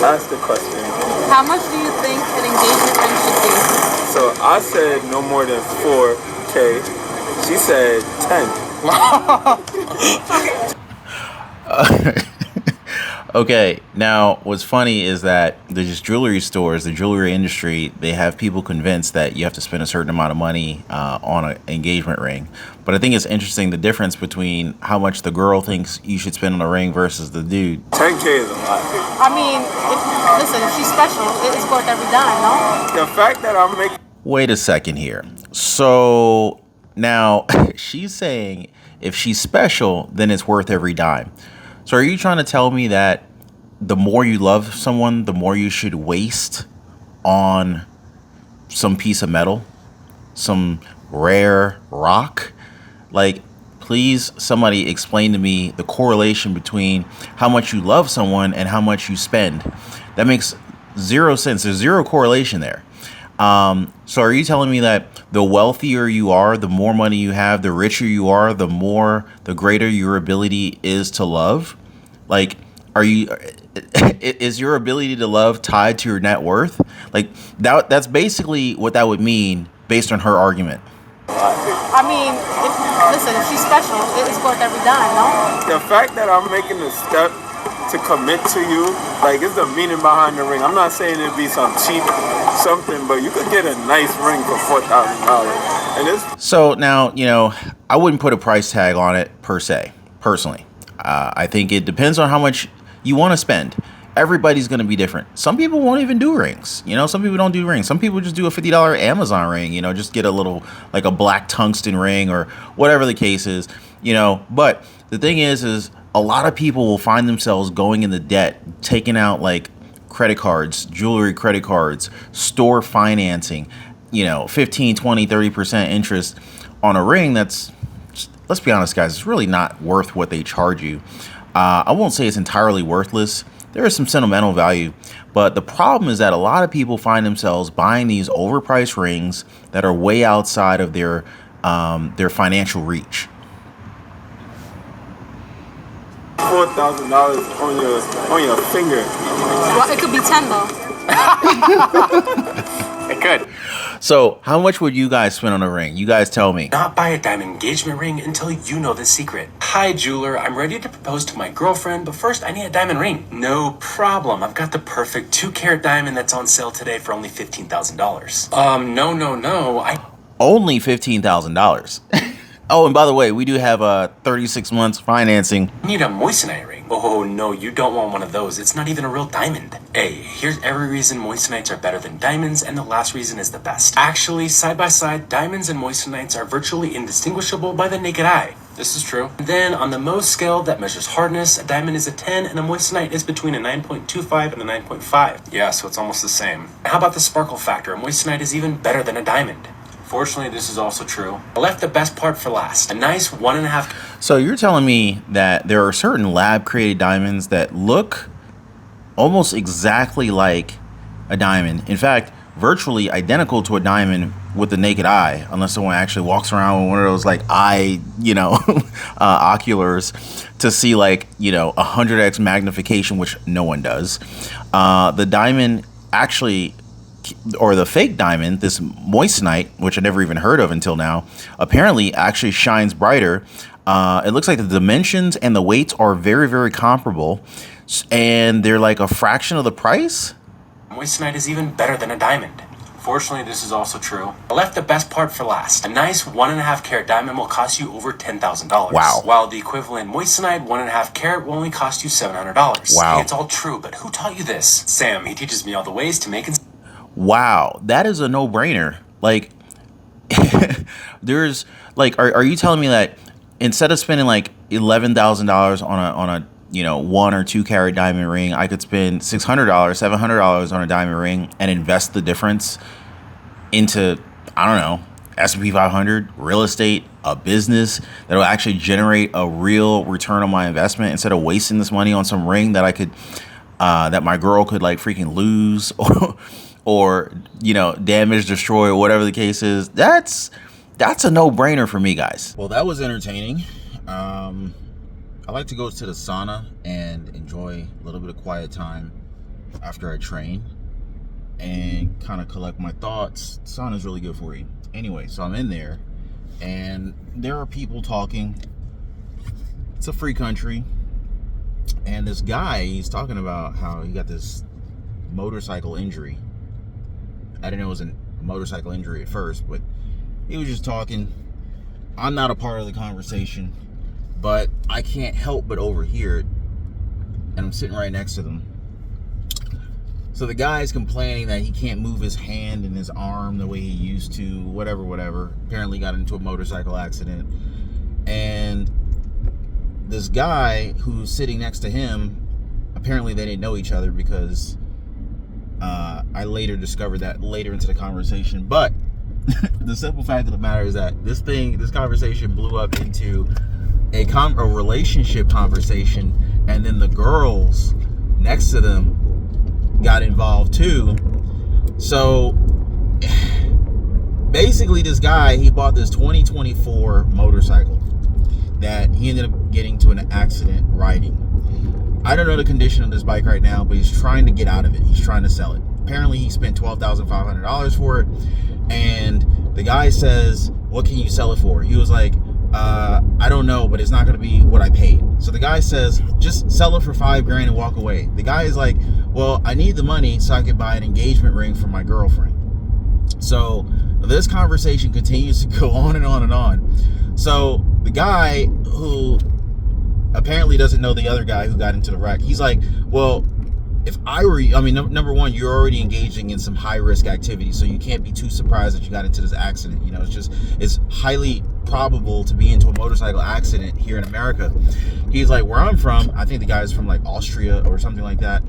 Ask the question. How much do you think an engagement ring should be? So I said no more than 4K. She said 10. Okay, now what's funny is that there's jewelry stores, the jewelry industry, they have people convinced that you have to spend a certain amount of money on an engagement ring. But I think it's interesting the difference between how much the girl thinks you should spend on a ring versus the dude. 10K is a lot. I mean, if she's special, it's worth every dime, no? The fact that I'm making... Wait a second here. So now she's saying if she's special, then it's worth every dime. So are you trying to tell me that the more you love someone, the more you should waste on some piece of metal, some rare rock? Like, please, somebody explain to me the correlation between how much you love someone and how much you spend. That makes zero sense. There's zero correlation there. So are you telling me that the wealthier you are, the more money you have, the richer you are, the greater your ability is to love? Like, is your ability to love tied to your net worth? Like, that's basically what that would mean based on her argument. I mean, if she's special, it's worth every dime, no? The fact that I'm making the step to commit to you, like, it's the meaning behind the ring. I'm not saying it'd be some cheap something, but you could get a nice ring for $4,000. And it's... So now, I wouldn't put a price tag on it per se, personally. I think it depends on how much you want to spend. Everybody's going to be different. Some people won't even do rings. Some people don't do rings. Some people just do a $50 Amazon ring, just get a little, like a black tungsten ring or whatever the case is, But the thing is a lot of people will find themselves going into debt, taking out like credit cards, jewelry credit cards, store financing, 15, 20, 30% interest on a ring that's, let's be honest, guys, it's really not worth what they charge you. I won't say it's entirely worthless. There is some sentimental value, but the problem is that a lot of people find themselves buying these overpriced rings that are way outside of their financial reach. $4,000 on your finger. Well, it could be 10 though. It could. So how much would you guys spend on a ring? You guys tell me. Not buy a diamond engagement ring until you know the secret. Hi, jeweler. I'm ready to propose to my girlfriend, but first I need a diamond ring. No problem. I've got the perfect 2-carat diamond that's on sale today for only $15,000. No. Only $15,000. Oh, and by the way, we do have 36 months financing. I need a moissanite ring. Oh, no, you don't want one of those. It's not even a real diamond. Hey, here's every reason moissanites are better than diamonds, and the last reason is the best. Actually, side by side, diamonds and moissanites are virtually indistinguishable by the naked eye. This is true. Then, on the Mohs scale that measures hardness, a diamond is a 10, and a moissanite is between a 9.25 and a 9.5. Yeah, so it's almost the same. How about the sparkle factor? A moissanite is even better than a diamond. Fortunately, this is also true. I left the best part for last. A nice 1.5... So you're telling me that there are certain lab-created diamonds that look almost exactly like a diamond. In fact, virtually identical to a diamond with the naked eye, unless someone actually walks around with one of those like eye, oculars to see like, 100x magnification, which no one does. The diamond actually... or the fake diamond, this moissanite, which I never even heard of until now, apparently actually shines brighter. It looks like the dimensions and the weights are very, very comparable, and they're like a fraction of the price. Moissanite is even better than a diamond. Fortunately, this is also true. I left the best part for last. A nice 1.5 carat diamond will cost you over $10,000. Wow. While the equivalent moissanite 1.5 carat will only cost you $700. Wow. Hey, it's all true, but who taught you this? Sam. He teaches me all the ways to make and... Wow, that is a no-brainer. Like, there's like, are you telling me that instead of spending like $11,000 on a 1 or 2 carat diamond ring, I could spend $600, $700 on a diamond ring and invest the difference into, I don't know, S&P 500, real estate, a business that will actually generate a real return on my investment instead of wasting this money on some ring that I could, that my girl could like freaking lose or damage, destroy, or whatever the case is. That's a no-brainer for me, guys. Well, that was entertaining. I like to go to the sauna and enjoy a little bit of quiet time after I train and kind of collect my thoughts. Sauna is really good for you. Anyway, so I'm in there, and there are people talking. It's a free country, and this guy, he's talking about how he got this motorcycle injury. I didn't know it was a motorcycle injury at first, but he was just talking. I'm not a part of the conversation, but I can't help but overhear it, and I'm sitting right next to them. So the guy's complaining that he can't move his hand and his arm the way he used to, whatever. Apparently got into a motorcycle accident. And this guy who's sitting next to him, apparently they didn't know each other, because I later discovered that later into the conversation. But the simple fact of the matter is that this conversation blew up into a relationship conversation, and then the girls next to them got involved too. So basically, this guy, he bought this 2024 motorcycle that he ended up getting to an accident riding. I don't know the condition of this bike right now, but he's trying to get out of it. He's trying to sell it. Apparently he spent $12,500 for it, and the guy says, what can you sell it for? He was like, I don't know, but it's not going to be what I paid. So the guy says, just sell it for $5,000 and walk away. The guy is like, well, I need the money so I can buy an engagement ring for my girlfriend. So this conversation continues to go on and on and on. So the guy, who apparently doesn't know the other guy who got into the wreck, he's like, well, if I were, number one, you're already engaging in some high risk activity, so you can't be too surprised that you got into this accident. It's highly probable to be into a motorcycle accident here in America. He's like, where I'm from, I think the guy's from like Austria or something like that.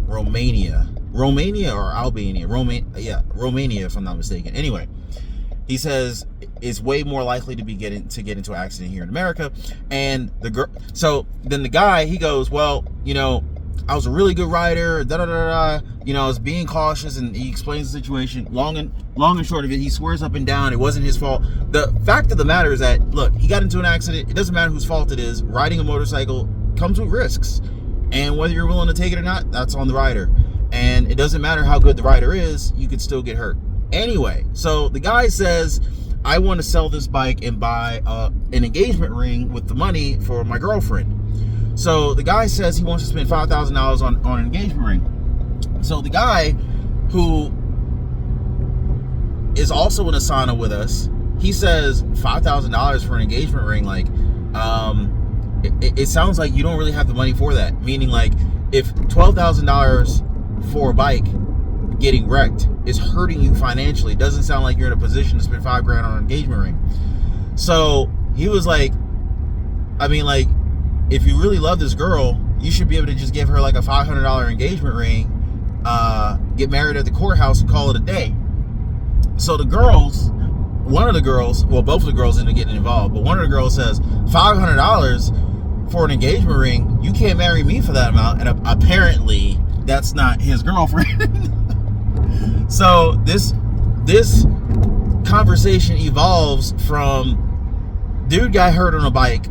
Romania or Albania. Romania, if I'm not mistaken. Anyway, he says it's way more likely to get into an accident here in America. And the girl, so then the guy, he goes, well, I was a really good rider, I was being cautious, and he explains the situation. Long and short of it, he swears up and down it wasn't his fault. The fact of the matter is that, look, he got into an accident. It doesn't matter whose fault it is. Riding a motorcycle comes with risks, and whether you're willing to take it or not, that's on the rider. And it doesn't matter how good the rider is, you could still get hurt. Anyway, so the guy says, I want to sell this bike and buy an engagement ring with the money for my girlfriend. So the guy says he wants to spend $5,000 on an engagement ring. So the guy, who is also in a sauna with us, he says $5,000 for an engagement ring. Like, it sounds like you don't really have the money for that. Meaning, like, if $12,000 for a bike getting wrecked is hurting you financially, it doesn't sound like you're in a position to spend $5,000 on an engagement ring. So he was like, if you really love this girl, you should be able to just give her like a $500 engagement ring, get married at the courthouse, and call it a day. So the girls, both of the girls ended up getting involved, but one of the girls says, $500 for an engagement ring, you can't marry me for that amount. And apparently that's not his girlfriend. So this conversation evolves from dude got hurt on a bike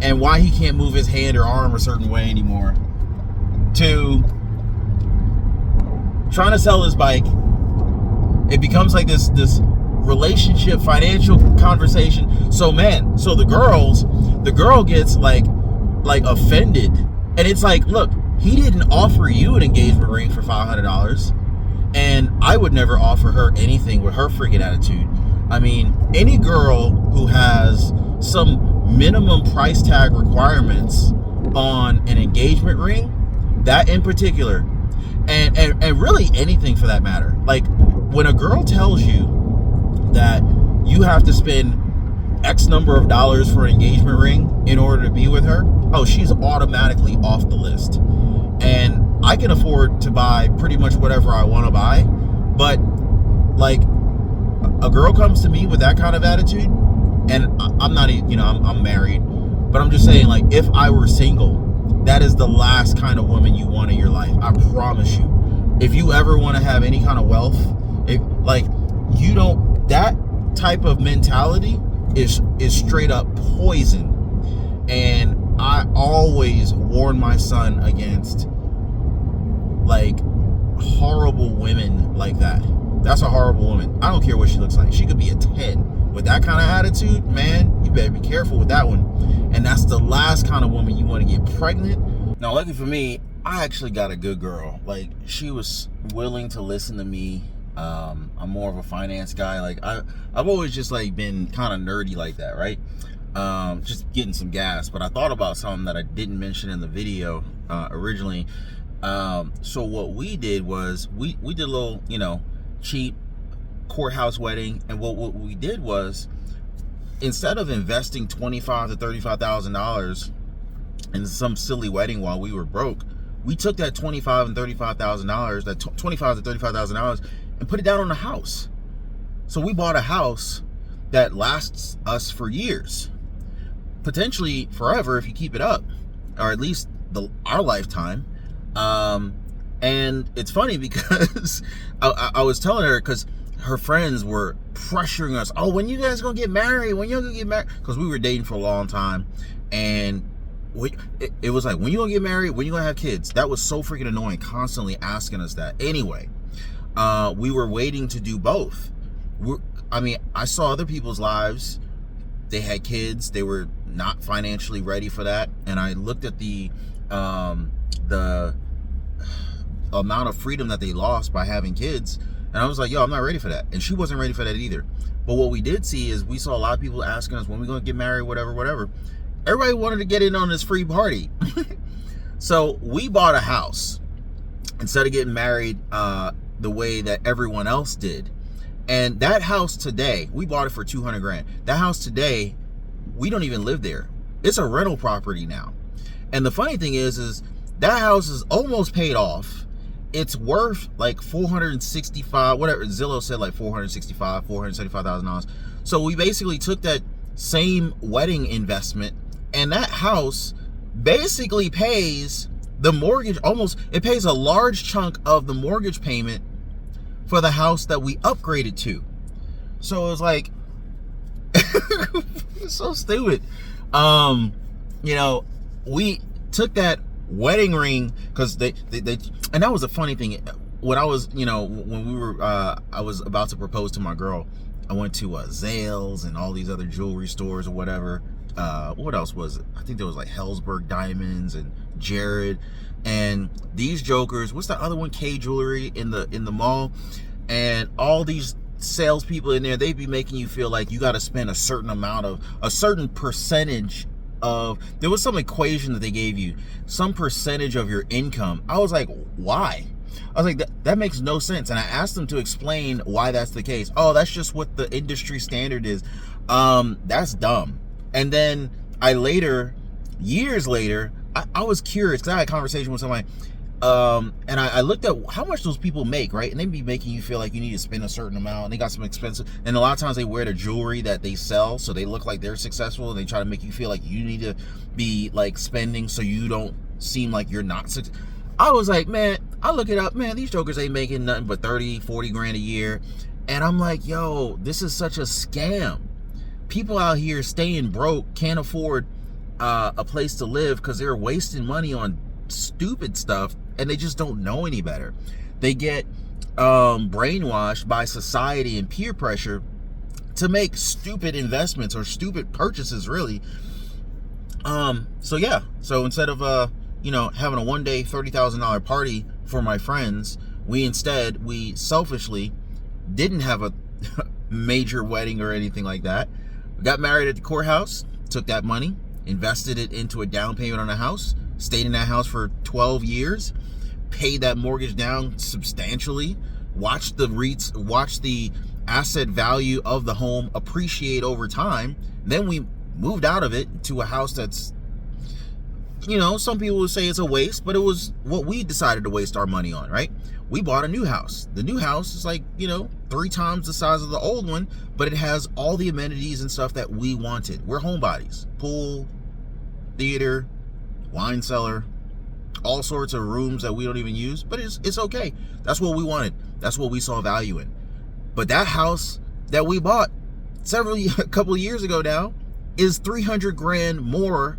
and why he can't move his hand or arm a certain way anymore, to trying to sell his bike. It becomes like this relationship, financial conversation. So the girl gets like offended, and it's like, look, he didn't offer you an engagement ring for $500, and I would never offer her anything with her freaking attitude. I mean, any girl who has some minimum price tag requirements on an engagement ring, that in particular, and really anything for that matter, like when a girl tells you that you have to spend X number of dollars for an engagement ring in order to be with her, oh, she's automatically off the list. And I can afford to buy pretty much whatever I want to buy, but like a girl comes to me with that kind of attitude, and I'm not, I'm married, but I'm just saying, like, if I were single, that is the last kind of woman you want in your life. I promise you. If you ever want to have any kind of wealth, that type of mentality is straight up poison. And I always warn my son against like horrible women like that. That's a horrible woman. I don't care what she looks like. She could be a 10. With that kind of attitude, man, you better be careful with that one. And that's the last kind of woman you want to get pregnant. Now, lucky for me, I actually got a good girl. Like, she was willing to listen to me. I'm more of a finance guy. Like, I've always just like been kind of nerdy like that, right? Just getting some gas. But I thought about something that I didn't mention in the video originally. So what we did was we did a little, cheap courthouse wedding, and what we did was, instead of investing $25,000 to $35,000 in some silly wedding while we were broke, we took that $25,000 and $35,000, that $25,000 to $35,000, and put it down on a house. So we bought a house that lasts us for years, potentially forever if you keep it up, or at least our lifetime. And it's funny because I was telling her, because her friends were pressuring us, oh, when you guys gonna get married? When you gonna get married? Because we were dating for a long time, and it was like, when you gonna get married? When you gonna have kids? That was so freaking annoying, constantly asking us that. Anyway, we were waiting to do both. I saw other people's lives. They had kids. They were not financially ready for that. And I looked at the amount of freedom that they lost by having kids, and I was like, yo, I'm not ready for that. And she wasn't ready for that either. But what we did see is, we saw a lot of people asking us, when we gonna get married, whatever. Everybody wanted to get in on this free party. So we bought a house instead of getting married the way that everyone else did. And that house today, we bought it for $200,000. That house today, we don't even live there. It's a rental property now. And the funny thing is that house is almost paid off. It's worth like $465, whatever Zillow said, like $475,000. So we basically took that same wedding investment, and that house basically pays the mortgage, it pays a large chunk of the mortgage payment for the house that we upgraded to. So it was like, it's so stupid. We took that wedding ring, because they and that was a funny thing. When I was, when we were, I was about to propose to my girl, I went to Zales and all these other jewelry stores or whatever. What else was it? I think there was like Hellsberg Diamonds and Jared, and these jokers. What's the other one? K Jewelry in the mall, and all these salespeople in there. They'd be making you feel like you got to spend a certain percentage of. There was some equation that they gave you, some percentage of your income. I was like, why? I was like, that makes no sense. And I asked them to explain why that's the case. Oh, that's just what the industry standard is. That's dumb. And then years later, I was curious, because I had a conversation with somebody, and I looked at how much those people make, right? And they'd be making you feel like you need to spend a certain amount, and they got some expensive, and a lot of times they wear the jewelry that they sell, so they look like they're successful, and they try to make you feel like you need to be like spending so you don't seem like you're not successful. I was like, man, I look it up, man, these jokers ain't making nothing but 30, 40 grand a year. And I'm like, yo, this is such a scam. People out here staying broke, can't afford a place to live because they're wasting money on stupid stuff, and they just don't know any better. They get brainwashed by society and peer pressure to make stupid investments or stupid purchases, really. So instead of having a one-day $30,000 party for my friends, we selfishly didn't have a major wedding or anything like that. We got married at the courthouse, took that money, invested it into a down payment on a house, stayed in that house for 12 years, paid that mortgage down substantially, watched the asset value of the home appreciate over time. Then we moved out of it to a house that's, some people would say it's a waste, but it was what we decided to waste our money on, right? We bought a new house. The new house is like, 3 times the size of the old one, but it has all the amenities and stuff that we wanted. We're homebodies. Pool, theater, wine cellar, all sorts of rooms that we don't even use, but it's okay. That's what we wanted. That's what we saw value in. But that house that we bought a couple of years ago now is $300,000 more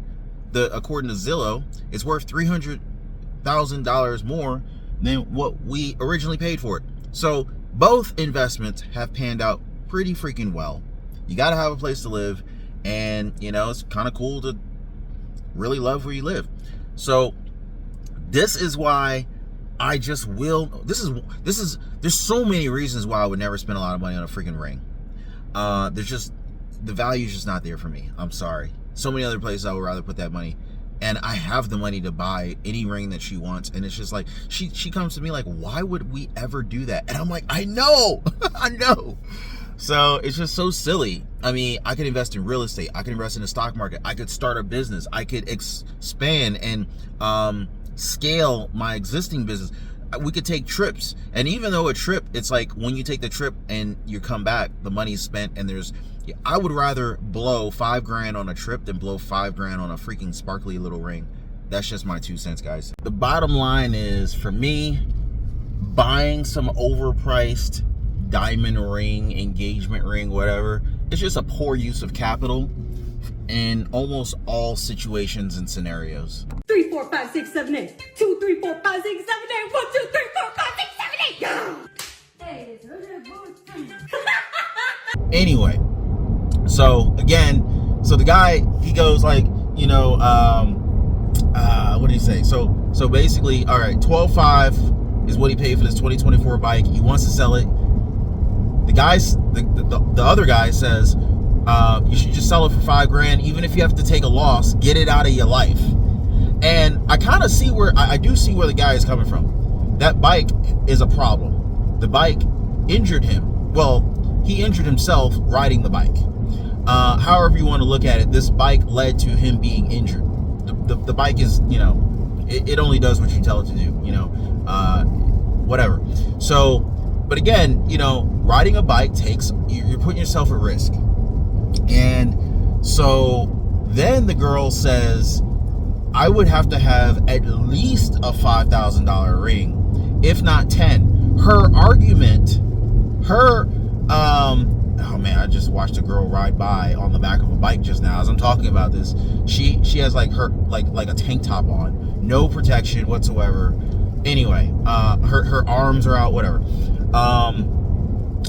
according to Zillow, it's worth $300,000 more than what we originally paid for it. So both investments have panned out pretty freaking well. You got to have a place to live, and you know, it's kind of cool to really love where you live. So this is why I just will. There's so many reasons why I would never spend a lot of money on a freaking ring. There's just, the value is just not there for me. I'm sorry. So many other places I would rather put that money, and I have the money to buy any ring that she wants. And it's just like, she comes to me like, why would we ever do that? And I'm like, I know, I know. So it's just so silly. I mean, I could invest in real estate. I could invest in the stock market. I could start a business. I could expand and scale my existing business. We could take trips. And even though a trip, it's like when you take the trip and you come back, the money's spent, and I would rather blow $5,000 on a trip than blow $5,000 on a freaking sparkly little ring. That's just my 2 cents, guys. The bottom line is, for me, buying some overpriced diamond ring, engagement ring, whatever, it's just a poor use of capital in almost all situations and scenarios. 3, 4, 5, 6, 7, 8. 2, 3, 4, 5, 6, 7, 8. 1, 2, 3, 4, 5, 6, 7, 8. Anyway, so again, so the guy, he goes like, you know, what did he say? So basically, all right, $12,500 is what he paid for this 2024 bike. He wants to sell it. The other guy says, you should just sell it for $5,000, even if you have to take a loss. Get it out of your life. And I kind of see where I do see where the guy is coming from. That bike is a problem. The bike injured him. Well, he injured himself riding the bike. However you want to look at it, this bike led to him being injured. The bike is, you know, it only does what you tell it to do, you know, whatever. So, but again, you know, riding a bike you're putting yourself at risk. And so then the girl says, I would have to have at least a $5,000 ring, if not 10. Her argument, oh man, I just watched a girl ride by on the back of a bike just now as I'm talking about this. She has like a tank top on, no protection whatsoever. Anyway, her arms are out, whatever.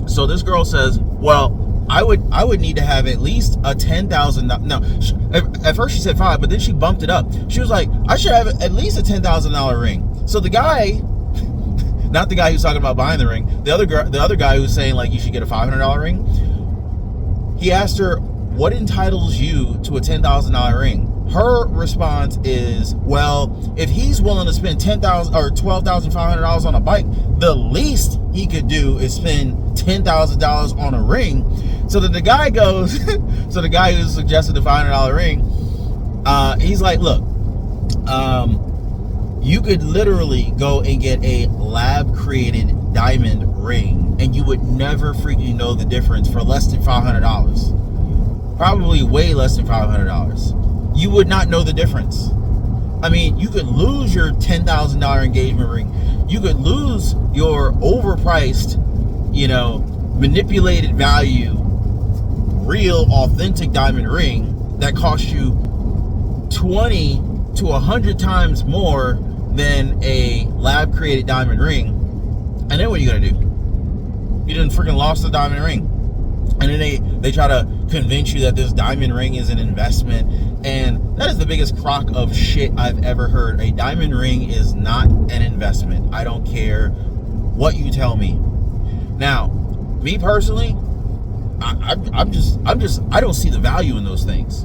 So this girl says, well, I would need to have at least a $10,000. No, at first she said 5, but then she bumped it up. She was like, I should have at least a $10,000 ring. So the guy, not the guy who's talking about buying the ring, the other guy who's saying like you should get a $500 ring, he asked her, what entitles you to a $10,000 ring? Her response is, well, if he's willing to spend $10,000 or $12,500 on a bike, the least he could do is spend $10,000 on a ring. So that the guy goes, so the guy who suggested the $500 ring, he's like, look, you could literally go and get a lab created diamond ring and you would never freaking know the difference for less than $500. Probably way less than $500. You would not know the difference. I mean, you could lose your $10,000 engagement ring. You could lose your overpriced, you know, manipulated value, real authentic diamond ring that costs you 20 to 100 times more than a lab created diamond ring. And then what are you gonna do? You done freaking lost the diamond ring. And then they try to convince you that this diamond ring is an investment. And that is the biggest crock of shit I've ever heard. A diamond ring is not an investment. I don't care what you tell me. Now, me personally, I don't see the value in those things.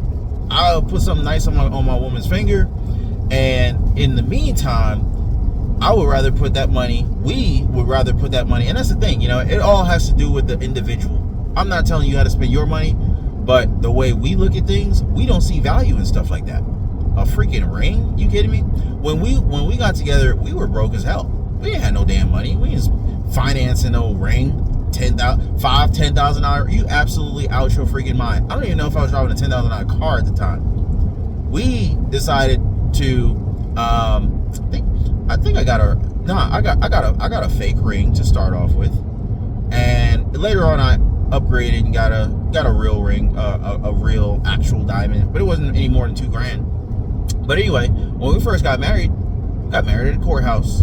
I'll put something nice on my woman's finger, and in the meantime, we would rather put that money, and that's the thing, you know, it all has to do with the individual. I'm not telling you how to spend your money, but the way we look at things, we don't see value in stuff like that. A freaking ring? You kidding me? When we got together, we were broke as hell. We didn't have no damn money. We was financing no ring, $10,000. You absolutely out your freaking mind. I don't even know if I was driving a $10,000 car at the time. We decided to, I think I got a fake ring to start off with, and later on I upgraded and got a real ring, a real actual diamond, but it wasn't any more than $2,000. But anyway, when we first got married at a courthouse,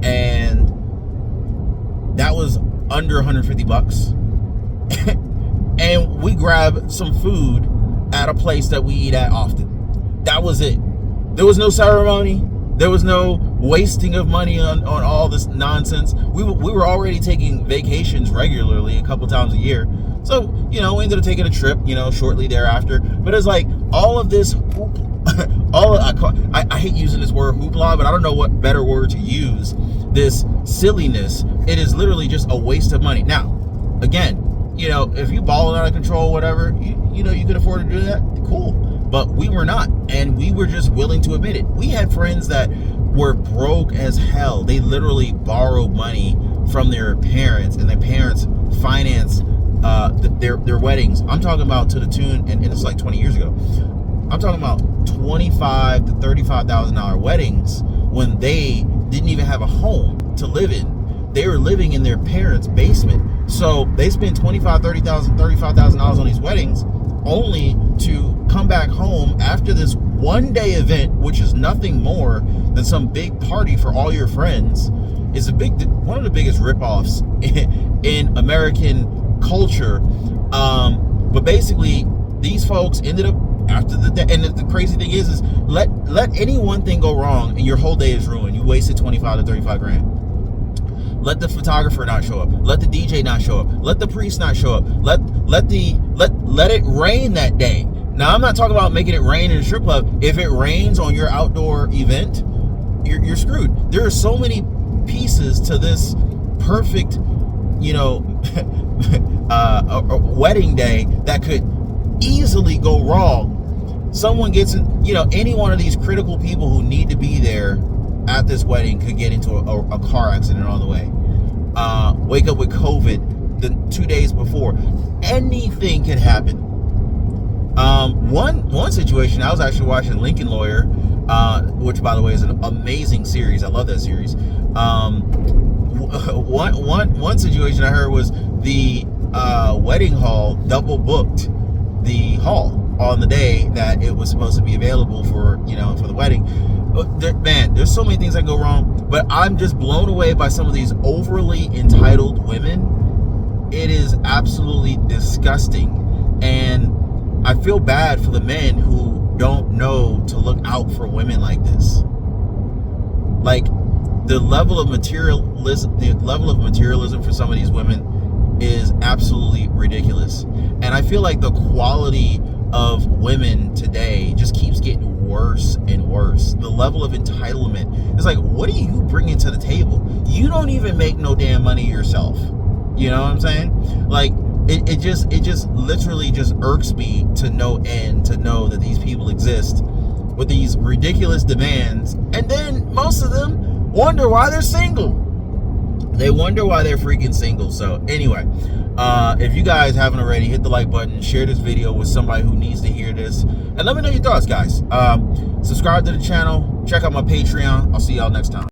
and that was under 150 bucks. And we grabbed some food at a place that we eat at often. That was it. There was no ceremony. There was no wasting of money on all this nonsense. We were already taking vacations regularly, a couple times a year. So, we ended up taking a trip, shortly thereafter. But it's like all of this I hate using this word hoopla, but I don't know what better word to use. This silliness, it is literally just a waste of money. Now, again, if you balling out of control, whatever, you could afford to do that, cool. But we were not, and we were just willing to admit it. We had friends that were broke as hell. They literally borrowed money from their parents, and their parents financed their weddings. I'm talking about to the tune, and it's like 20 years ago. I'm talking about $25,000 to $35,000 weddings when they didn't even have a home to live in. They were living in their parents' basement. So they spent $25,000, $30,000, $35,000 on these weddings, only to come back home after this one-day event, which is nothing more than some big party for all your friends. Is one of the biggest ripoffs in American culture. But basically, these folks ended up after the day, and the crazy thing is let any one thing go wrong and your whole day is ruined. You wasted 25 to 35 grand. Let the photographer not show up. Let the DJ not show up. Let the priest not show up. Let it rain that day. Now, I'm not talking about making it rain in a strip club. If it rains on your outdoor event, you're screwed. There are so many pieces to this perfect, a wedding day that could easily go wrong. Someone gets in, any one of these critical people who need to be there at this wedding could get into a car accident on the way. Wake up with COVID the 2 days before. Anything can happen. One situation, I was actually watching Lincoln Lawyer, which by the way is an amazing series. I love that series. One situation I heard was the wedding hall double booked the hall on the day that it was supposed to be available for the wedding. Man, there's so many things that go wrong, but I'm just blown away by some of these overly entitled women. It is absolutely disgusting, and I feel bad for the men who don't know to look out for women like this. Like, the level of materialism for some of these women is absolutely ridiculous. And I feel like the quality of women today just keeps getting worse and worse. The level of entitlement is like, what are you bringing to the table? You don't even make no damn money yourself. You know what I'm saying? Like, it just literally just irks me to no end to know that these people exist with these ridiculous demands, and then most of them wonder why they're single. They wonder why they're freaking single. So anyway, if you guys haven't already, hit the like button, share this video with somebody who needs to hear this, and let me know your thoughts, guys. Subscribe to the channel, check out my Patreon. I'll see y'all next time.